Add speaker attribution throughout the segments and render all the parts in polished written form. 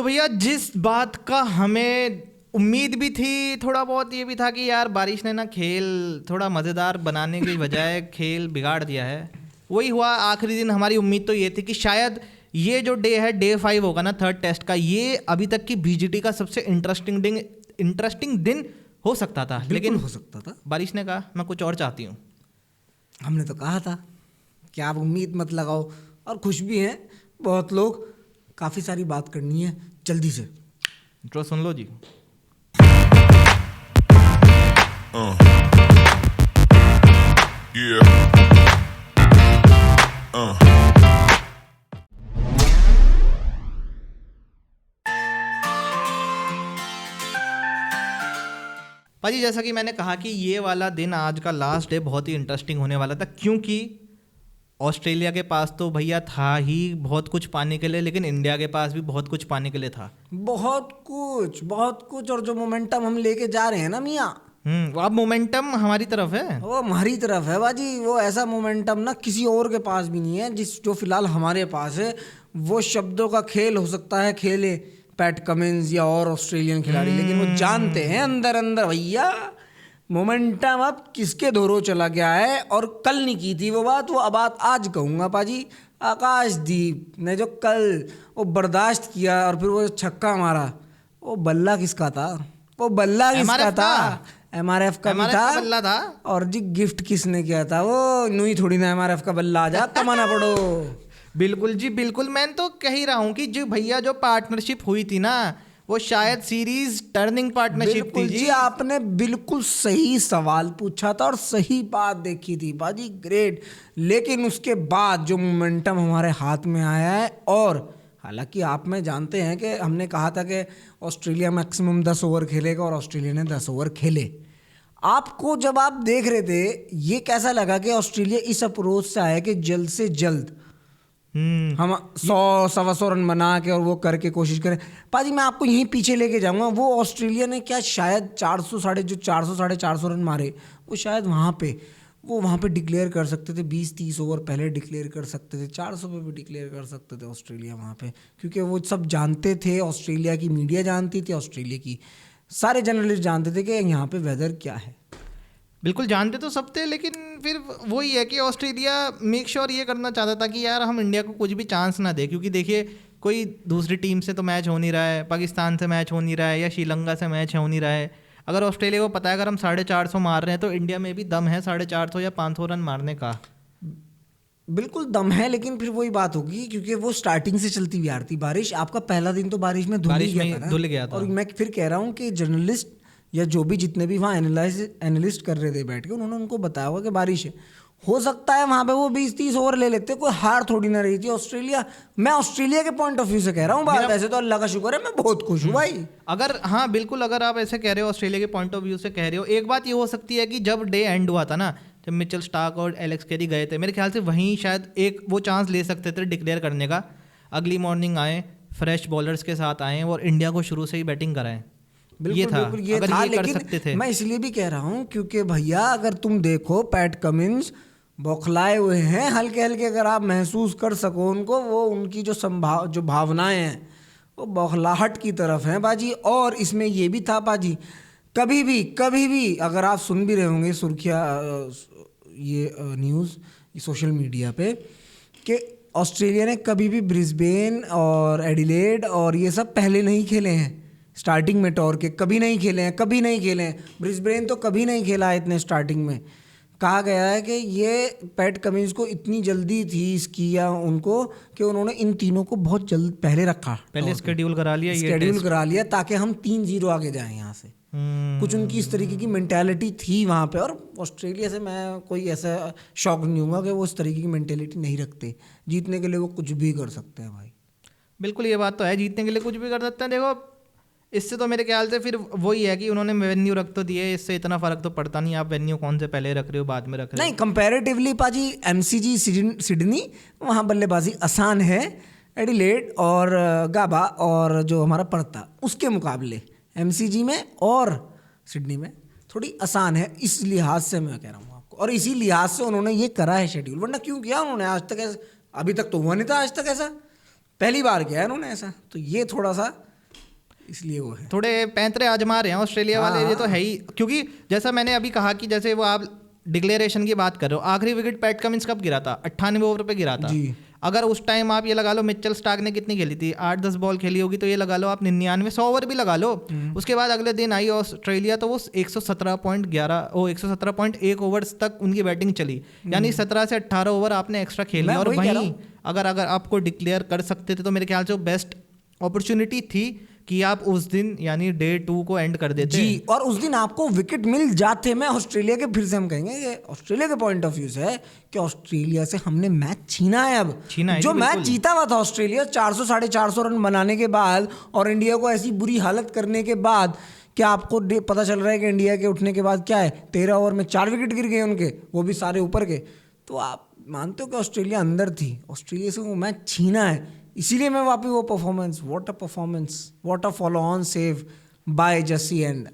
Speaker 1: तो भैया जिस बात का हमें उम्मीद भी थी, थोड़ा बहुत ये भी था कि यार बारिश ने ना खेल थोड़ा मज़ेदार बनाने की बजाय खेल बिगाड़ दिया है, वही हुआ। आखिरी दिन हमारी उम्मीद तो ये थी कि शायद ये जो डे है, डे 5 होगा ना थर्ड टेस्ट का, ये अभी तक की बीजीटी का सबसे इंटरेस्टिंग दिन हो सकता था, लेकिन
Speaker 2: हो सकता था।
Speaker 1: बारिश ने कहा मैं कुछ और चाहती हूँ।
Speaker 2: हमने तो कहा था कि आप उम्मीद मत लगाओ, और खुश भी हैं बहुत लोग। काफ़ी सारी बात करनी है जल्दी से।
Speaker 1: इंट्रो सुन लो जी। भाजी जैसा कि मैंने कहा कि ये वाला दिन, आज का लास्ट डे, बहुत ही इंटरेस्टिंग होने वाला था, क्योंकि ऑस्ट्रेलिया के पास तो भैया था ही बहुत कुछ पाने के लिए, लेकिन इंडिया के पास भी बहुत कुछ पाने के लिए था।
Speaker 2: बहुत कुछ। और जो मोमेंटम हम लेके जा रहे हैं ना मियाँ,
Speaker 1: अब मोमेंटम हमारी तरफ है,
Speaker 2: वो हमारी तरफ है बाजी। वो ऐसा मोमेंटम ना किसी और के पास भी नहीं है जो फिलहाल हमारे पास है। वो शब्दों का खेल हो सकता है खेले पैट कमिंस या और ऑस्ट्रेलियन खिलाड़ी, लेकिन वो जानते हैं अंदर अंदर भैया मोमेंटम अब किसके धोरो चला गया है। और कल नहीं की थी वो बात आज कहूँगा पाजी। आकाशदीप ने जो कल वो बर्दाश्त किया और फिर वो छक्का मारा, वो बल्ला किसका था? वो बल्ला किसका था? MRF का भी था।
Speaker 1: बल्ला था।
Speaker 2: और जी गिफ्ट किसने किया था? वो नुई थोड़ी ना MRF का बल्ला आ जा कमाना पड़ो।
Speaker 1: बिल्कुल जी बिल्कुल। मैं तो कह ही रहा हूँ कि जो भैया जो पार्टनरशिप हुई थी ना, वो शायद सीरीज टर्निंग पार्टनरशिप थी
Speaker 2: जी। आपने बिल्कुल सही सवाल पूछा था और सही बात देखी थी बाजी, ग्रेट। लेकिन उसके बाद जो मोमेंटम हमारे हाथ में आया है, और हालांकि आप में जानते हैं कि हमने कहा था कि ऑस्ट्रेलिया मैक्सिमम 10 ओवर खेलेगा और ऑस्ट्रेलिया ने 10 ओवर खेले। आपको जब आप देख रहे थे ये कैसा लगा कि ऑस्ट्रेलिया इस अप्रोच से आया कि जल्द से जल्द हम 100-125 रन बना के और वो करके कोशिश करें? पाजी मैं आपको यहीं पीछे लेके जाऊंगा। वो ऑस्ट्रेलिया ने क्या शायद 400 साढ़े 400 रन मारे, वो शायद वहाँ पे डिक्लेयर कर सकते थे। 20-30 ओवर पहले डिक्लेयर कर सकते थे, 400 पे भी डिक्लेयर कर सकते थे ऑस्ट्रेलिया वहाँ पे, क्योंकि वो सब जानते थे। ऑस्ट्रेलिया की मीडिया जानती थी, ऑस्ट्रेलिया की सारे जर्नलिस्ट जानते थे कि यहाँ पे वेदर क्या है।
Speaker 1: बिल्कुल जानते तो सब थे, लेकिन फिर वही है कि ऑस्ट्रेलिया मेक श्योर ये करना चाहता था कि यार हम इंडिया को कुछ भी चांस ना दे, क्योंकि देखिए कोई दूसरी टीम से तो मैच हो नहीं रहा है, पाकिस्तान से मैच हो नहीं रहा है या श्रीलंका से मैच हो नहीं रहा है। अगर ऑस्ट्रेलिया को पता है अगर हम 450 मार रहे हैं तो इंडिया में भी दम है 450 या 500 रन मारने का।
Speaker 2: बिल्कुल दम है, लेकिन फिर वही बात होगी क्योंकि वो स्टार्टिंग से चलती हुई आ रही थी बारिश। आपका पहला दिन तो बारिश में धुल गया था। और मैं फिर कह रहा हूँ कि जर्नलिस्ट या जो भी जितने भी वहाँ एनालिस्ट कर रहे थे बैठ के, उन्होंने उनको बताया होगा कि बारिश है, हो सकता है वहाँ पे वो 20-30 ओवर ले लेते, कोई हार थोड़ी ना रही थी ऑस्ट्रेलिया। मैं ऑस्ट्रेलिया के पॉइंट ऑफ व्यू से कह रहा हूँ बात। वैसे तो अल्लाह का शुक्र है मैं बहुत खुश हूँ भाई।
Speaker 1: अगर हाँ बिल्कुल, अगर आप ऐसे कह रहे हो ऑस्ट्रेलिया के पॉइंट ऑफ व्यू से कह रहे हो, एक बात ये हो सकती है कि जब डे एंड हुआ था ना, जब मिचेल स्टार्क और एलेक्स कैरी गए थे, मेरे ख्याल से वहीं शायद एक वो चांस ले सकते थे डिक्लेयर करने का। अगली मॉर्निंग आए, फ्रेश बॉलर्स के साथ आए और इंडिया को शुरू से ही बैटिंग कराएं। ये था
Speaker 2: लेकिन कर सकते थे। मैं इसलिए भी कह रहा हूँ क्योंकि भैया अगर तुम देखो पैट कमिंस बौखलाए हुए हैं हल्के हल्के, अगर आप महसूस कर सको उनको, वो उनकी जो भावनाएं हैं वो बौखलाहट की तरफ हैं बाजी। और इसमें ये भी था बाजी, कभी भी अगर आप सुन भी रहे होंगे सुर्खियाँ ये न्यूज़ सोशल मीडिया पे कि ऑस्ट्रेलिया ने कभी भी ब्रिस्बेन और एडिलेड और ये सब पहले नहीं खेले हैं स्टार्टिंग में टॉर के, कभी नहीं खेले हैं। ब्रिस्बेन तो कभी नहीं खेला है इतने स्टार्टिंग में। कहा गया है कि ये पैट कमिंस को इतनी जल्दी थी इसकी या उनको कि उन्होंने इन तीनों को बहुत जल्द पहले रखा,
Speaker 1: पहले स्केड्यूल करा लिया
Speaker 2: ताकि हम 0-0 आगे जाएं यहाँ से। कुछ उनकी इस तरीके की मेंटालिटी थी वहाँ पे। और ऑस्ट्रेलिया से मैं कोई ऐसा शौक नहीं हूँगा कि वो इस तरीके की मेंटालिटी नहीं रखते। जीतने के लिए वो कुछ भी कर सकते हैं भाई।
Speaker 1: बिल्कुल ये बात तो है, जीतने के लिए कुछ भी कर सकते हैं। देखो इससे तो मेरे ख्याल से फिर वही है कि उन्होंने वेन्यू रख तो दिए, इससे इतना फर्क तो पड़ता नहीं आप वेन्यू कौन से पहले रख रहे हो बाद में रख रहे हो।
Speaker 2: नहीं, कंपैरेटिवली पाजी MCG सिडनी वहाँ बल्लेबाजी आसान है, एडिलेड और गाबा और जो हमारा पड़ता उसके मुकाबले MCG में और सिडनी में थोड़ी आसान है। इस लिहाज से मैं कह रहा हूँ आपको, और इसी लिहाज से उन्होंने ये करा है शेड्यूल, वरना क्यों किया उन्होंने आज तक? अभी तक तो हुआ नहीं था आज तक ऐसा, पहली बार किया है उन्होंने ऐसा। तो ये थोड़ा सा इसलिए वो है।
Speaker 1: थोड़े पैंतरे आजमा रहे हैं ऑस्ट्रेलिया वाले, ये तो है ही। क्योंकि जैसा मैंने अभी कहा कि जैसे वो आप डिक्लेरेशन की बात कर रहे हो, आखिरी विकेट पैट कमिंस कब गिरा था? 98 ओवर पे गिरा था
Speaker 2: जी।
Speaker 1: अगर उस टाइम आप ये लगा लो मिचेल स्टार्क ने कितनी खेली थी, 8-10 बॉल खेली होगी, तो ये लगा लो आप 99-100 ओवर भी लगा लो। उसके बाद अगले दिन आई ऑस्ट्रेलिया, तो वो 117.1 ओवर्स तक उनकी बैटिंग चली, यानी 17 से 18 ओवर आपने एक्स्ट्रा खेल लिया। और वहीं अगर आपको डिक्लेयर कर सकते थे तो मेरे ख्याल से वो बेस्ट अपॉर्चुनिटी थी कि आप उस दिन यानी डे 2 को एंड कर देते
Speaker 2: जी, और उस दिन आपको विकेट मिल जाते। मैं ऑस्ट्रेलिया के, फिर से हम कहेंगे ये ऑस्ट्रेलिया के पॉइंट ऑफ व्यू से है कि ऑस्ट्रेलिया से हमने मैच छीना है। अब जो मैच जीता हुआ था ऑस्ट्रेलिया 400 450 रन बनाने के बाद और इंडिया को ऐसी बुरी हालत करने के बाद, क्या आपको पता चल रहा है कि इंडिया के उठने के बाद क्या है, 13 ओवर में 4 विकेट गिर गए उनके, वो भी सारे ऊपर के। तो आप मानते हो कि ऑस्ट्रेलिया अंदर थी, ऑस्ट्रेलिया से वो मैच छीना है। इसीलिए मैं वापस वो performance, what a performance, what a follow on save by Jassi and.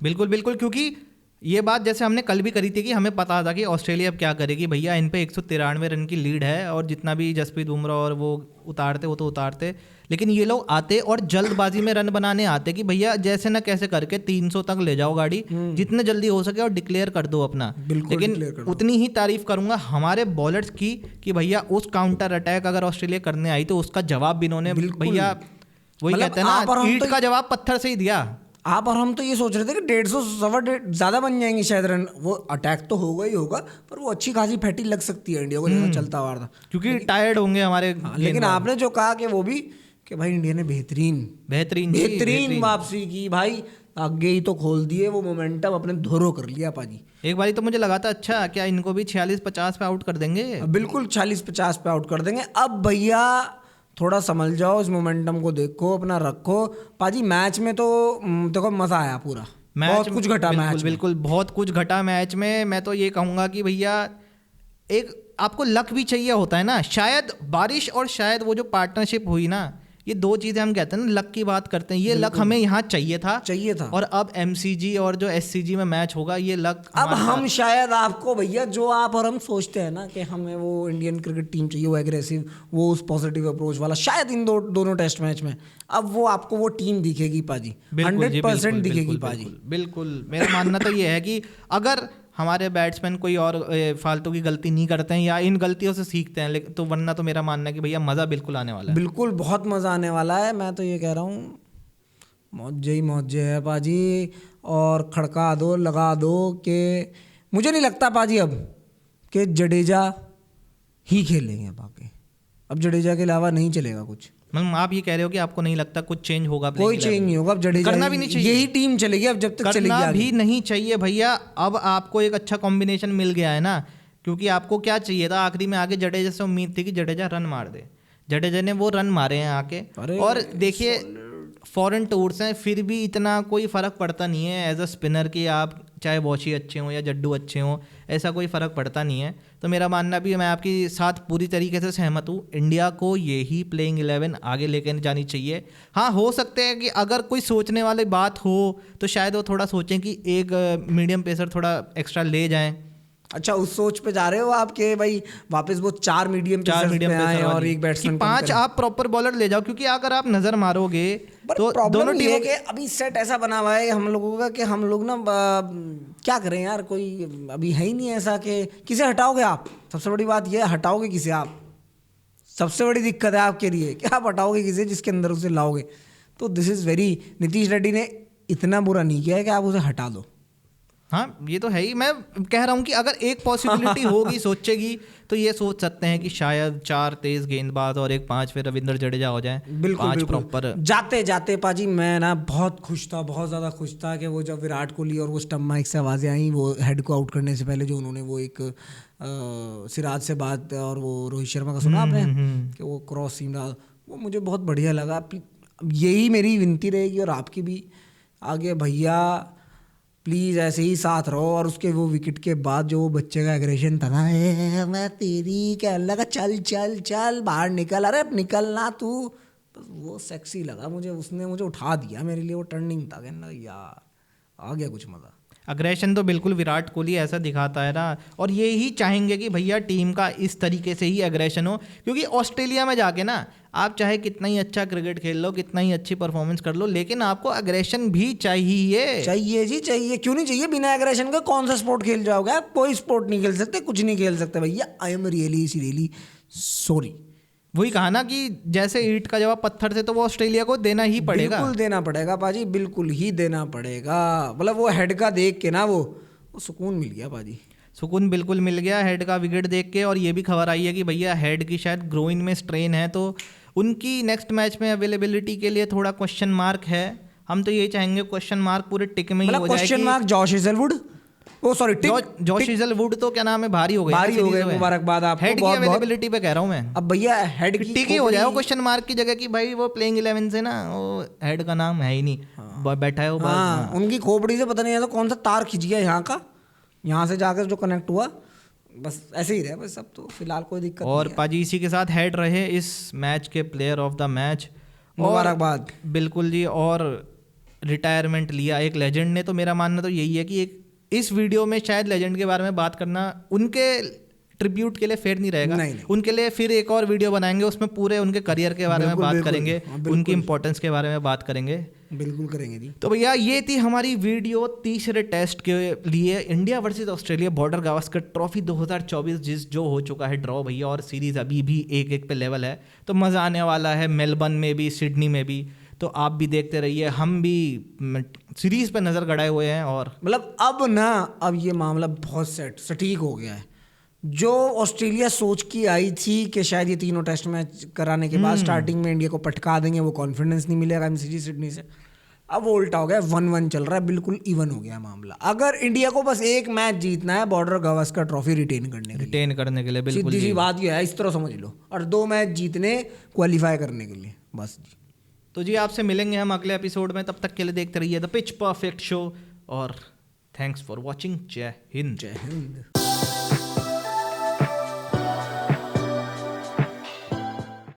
Speaker 1: बिल्कुल बिल्कुल, क्योंकि ये बात जैसे हमने कल भी करी थी कि हमें पता था कि ऑस्ट्रेलिया अब क्या करेगी, भैया इन पे 193 रन की लीड है और जितना भी जसप्रीत बुमराह और वो उतारते वो तो उतारते, लेकिन ये लोग आते और जल्दबाजी में रन बनाने आते कि भैया जैसे ना कैसे करके 300 तक ले जाओ गाड़ी जितने जल्दी हो सके और डिक्लेयर कर दो अपना। लेकिन उतनी ही तारीफ करूंगा हमारे बॉलर्स की कि भैया उस काउंटर अटैक अगर ऑस्ट्रेलिया करने आई तो उसका जवाब भी इन्होंने भैया वही कहते हैं ना, ईंट का जवाब पत्थर से ही दिया।
Speaker 2: आप और हम तो ये सोच रहे थे कि 150 ज़्यादा बन जाएंगे शायद रन, वो अटैक तो होगा ही होगा, पर वो अच्छी खासी फैटी लग सकती है इंडिया को जैसा चलता हुआ था,
Speaker 1: क्योंकि टायर्ड होंगे हमारे।
Speaker 2: लेकिन आपने जो कहा कि वो भी कि भाई इंडिया ने बेहतरीन वापसी की भाई, आगे ही तो खोल दिए, वो मोमेंटम अपने धोरो कर लिया पाजी।
Speaker 1: एक बारी तो मुझे लगा था अच्छा क्या इनको भी 46-50 पे आउट कर देंगे,
Speaker 2: बिल्कुल 46-50 पे आउट कर देंगे। अब भैया थोड़ा समझ जाओ, इस मोमेंटम को देखो, अपना रखो पाजी। मैच में तो देखो मजा आया पूरा, बहुत कुछ घटा मैच,
Speaker 1: बिल्कुल बहुत कुछ घटा मैच में। मैं तो ये कहूँगा कि भैया एक आपको लक भी चाहिए होता है ना, शायद बारिश और शायद वो जो पार्टनरशिप हुई ना, ये दो चीज़ें हम कहते हैं ना लक की बात करते हैं, ये लक हमें यहाँ चाहिए था। और अब एमसीजी और जो एससीजी में मैच होगा ये लक
Speaker 2: अब हम शायद आपको भैया जो आप और हम सोचते हैं ना कि हमें वो इंडियन क्रिकेट टीम चाहिए, वो एग्रेसिव, वो उस पॉजिटिव अप्रोच वाला, शायद इन दोनों टेस्ट मैच में अब वो आपको वो टीम दिखेगी पाजी, 100% दिखेगी पाजी।
Speaker 1: बिल्कुल मेरा मानना तो ये है कि अगर हमारे बैट्समैन कोई और फालतू की गलती नहीं करते हैं या इन गलतियों से सीखते हैं, लेकिन तो वरना तो मेरा मानना है कि भैया मज़ा बिल्कुल आने वाला है।
Speaker 2: बिल्कुल बहुत मज़ा आने वाला है। मैं तो ये कह रहा हूँ मौजे ही मौजे है पाजी, और खड़का दो, लगा दो कि मुझे नहीं लगता पाजी अब कि जडेजा ही खेलेंगे बाकी, अब जडेजा के अलावा नहीं चलेगा कुछ।
Speaker 1: मतलब आप ये कह रहे हो कि आपको नहीं लगता कुछ चेंज होगा?
Speaker 2: कोई चेंज नहीं होगा, अब जडेजा
Speaker 1: करना भी नहीं चाहिए,
Speaker 2: यही टीम चलेगी अब जब तक चलेगी।
Speaker 1: करना भी नहीं चाहिए भैया, अब आपको एक अच्छा कॉम्बिनेशन मिल गया है ना, क्योंकि आपको क्या चाहिए था आखिरी में आगे जडेजा से उम्मीद थी कि जडेजा रन मार दे, जडेजा ने वो रन मारे हैं आके। और देखिए फॉरेन टूर्स हैं फिर भी इतना कोई फ़र्क पड़ता नहीं है एज अ स्पिनर की, आप चाहे वॉशी अच्छे हों या जड्डू अच्छे हों, ऐसा कोई फ़र्क पड़ता नहीं है। तो मेरा मानना भी, मैं आपकी साथ पूरी तरीके से सहमत हूँ, इंडिया को यही प्लेइंग 11 आगे लेकर जानी चाहिए। हाँ हो सकते हैं कि अगर कोई सोचने वाली बात हो तो शायद वो थोड़ा सोचें कि एक मीडियम पेसर थोड़ा एक्स्ट्रा ले जाएं।
Speaker 2: अच्छा उस सोच पे जा रहे हो आप कि भाई वापस वो 4 मीडियम पेसर और एक बैट्समैन,
Speaker 1: 5 आप प्रॉपर बॉलर ले जाओ, क्योंकि अगर आप नजर मारोगे तो दोनों टीमों
Speaker 2: के अभी सेट ऐसा बना हुआ है हम लोगों का कि हम लोग ना क्या करें यार, कोई अभी है ही नहीं ऐसा कि किसे हटाओगे आप। सबसे बड़ी बात यह है, हटाओगे किसे आप, सबसे बड़ी दिक्कत है आपके लिए कि आप हटाओगे किसे जिसके अंदर उसे लाओगे। तो this is very, Nitish Reddy ने इतना बुरा नहीं किया है कि आप उसे हटा दो।
Speaker 1: हाँ ये तो है ही, मैं कह रहा हूँ कि अगर एक पॉसिबिलिटी होगी सोचेगी तो ये सोच सकते हैं कि शायद 4 तेज गेंदबाज और एक 5 फिर रविंद्र जडेजा हो जाए।
Speaker 2: बिल्कुल
Speaker 1: प्रॉपर
Speaker 2: जाते जाते पाजी मैं ना बहुत खुश था, बहुत ज़्यादा खुश था कि वो जब विराट कोहली और वो स्टंप माइक से आवाज़ें आई वो हेड को आउट करने से पहले, जो उन्होंने वो एक सिराज से बात और वो रोहित शर्मा का सुना आपने कि वो क्रॉस सीम रहा, वो मुझे बहुत बढ़िया लगा। यही मेरी विनती रहेगी और आपकी भी आगे, भैया प्लीज़ ऐसे ही साथ रहो। और उसके वो विकेट के बाद जो वो बच्चे का एग्रेशन था ना, मैं तेरी क्या लगा, चल चल चल बाहर निकल, अरे निकल ना तू, वो सेक्सी लगा मुझे, उसने मुझे उठा दिया, मेरे लिए वो टर्निंग था, कहना यार आ गया कुछ मज़ा।
Speaker 1: अग्रेशन तो बिल्कुल विराट कोहली ऐसा दिखाता है ना, और ये ही चाहेंगे कि भैया टीम का इस तरीके से ही अग्रेशन हो, क्योंकि ऑस्ट्रेलिया में जाके ना आप चाहे कितना ही अच्छा क्रिकेट खेल लो, कितना ही अच्छी परफॉर्मेंस कर लो, लेकिन आपको अग्रेशन भी चाहिए।
Speaker 2: चाहिए जी चाहिए, क्यों नहीं चाहिए? बिना एग्रेशन के कौन सा स्पोर्ट खेल जाओगे आप? कोई स्पोर्ट नहीं खेल सकते, कुछ नहीं खेल सकते भैया। I am really sorry.
Speaker 1: वही कहा ना कि जैसे ईंट का जवाब पत्थर से, तो वो ऑस्ट्रेलिया को देना ही पड़ेगा।
Speaker 2: बिल्कुल देना पड़ेगा पाजी, बिल्कुल ही देना पड़ेगा। मतलब वो हेड का देख के ना वो सुकून मिल गया पाजी।
Speaker 1: सुकून बिल्कुल मिल गया हेड का विकेट देख के। और ये भी खबर आई है कि भैया हेड की शायद ग्रोइन में स्ट्रेन है, तो उनकी नेक्स्ट मैच में अवेलेबिलिटी के लिए थोड़ा क्वेश्चन मार्क है। हम तो यही चाहेंगे क्वेश्चन मार्क पूरे टिक में ही हो जाए।
Speaker 2: क्वेश्चन मार्क जॉश हेजलवुड, ओ सॉरी
Speaker 1: जॉश हेजलवुड तो क्या नाम है, भारी हो गए,
Speaker 2: भारी हो गए, मुबारकबाद आपको।
Speaker 1: हेड की अवेलेबिलिटी पे कह रहा हूँ मैं।
Speaker 2: अब भैया हेड की
Speaker 1: टिक ही हो जाए क्वेश्चन मार्क की जगह कि भाई वो प्लेइंग 11 से ना वो हेड का नाम है ही नहीं, बैठा है वो।
Speaker 2: हाँ, उनकी खोपड़ी से पता नहीं है कौन सा तार खिंच गया यहाँ का, यहाँ से जाकर जो कनेक्ट हुआ, बस ऐसे ही रहे बस। सब तो फिलहाल कोई दिक्कत नहीं है।
Speaker 1: और पाजी इसी के साथ हेड रहे इस मैच के प्लेयर ऑफ द मैच,
Speaker 2: मुबारकबाद।
Speaker 1: बिल्कुल जी। और रिटायरमेंट लिया एक लेजेंड ने, तो मेरा मानना तो यही है कि एक इस वीडियो में शायद लेजेंड के बारे में बात करना उनके ट्रिब्यूट के लिए फेयर नहीं रहेगा।
Speaker 2: नहीं।
Speaker 1: उनके लिए फिर एक और वीडियो बनाएंगे, उसमें पूरे उनके करियर के बारे में बात करेंगे, उनकी इंपॉर्टेंस के बारे में बात करेंगे।
Speaker 2: बिल्कुल करेंगे जी।
Speaker 1: तो भैया ये थी हमारी वीडियो तीसरे टेस्ट के लिए, India versus Australia border Gavaskar trophy 2024 जो हो चुका है ड्रॉ भैया, और सीरीज अभी भी 1-1 पे लेवल है। तो मज़ा आने वाला है, मेलबर्न में भी, सिडनी में भी। तो आप भी देखते रहिए, हम भी सीरीज पे नज़र गड़ाए हुए हैं। और
Speaker 2: मतलब अब ये मामला बहुत सटीक हो गया है। जो ऑस्ट्रेलिया सोच की आई थी कि शायद ये तीनों टेस्ट मैच कराने के बाद स्टार्टिंग में इंडिया को पटका देंगे, वो कॉन्फिडेंस नहीं मिलेगा एमसीजी सिडनी से, अब वो उल्टा हो गया। 1-1 चल रहा है, बिल्कुल इवन हो गया मामला। अगर इंडिया को बस एक मैच जीतना है बॉर्डर गावस्कर ट्रॉफी रिटेन करने के लिए,
Speaker 1: बिल्कुल
Speaker 2: सीधी सी बात ये है, इस तरह समझ लो। और 2 मैच जीतने क्वालिफाई करने के लिए, बस जी।
Speaker 1: तो जी आपसे मिलेंगे हम अगले एपिसोड में, तब तक के लिए देखते रहिए द पिच परफेक्ट शो। और थैंक्स फॉर वॉचिंग। जय हिंद।
Speaker 2: जय हिंद।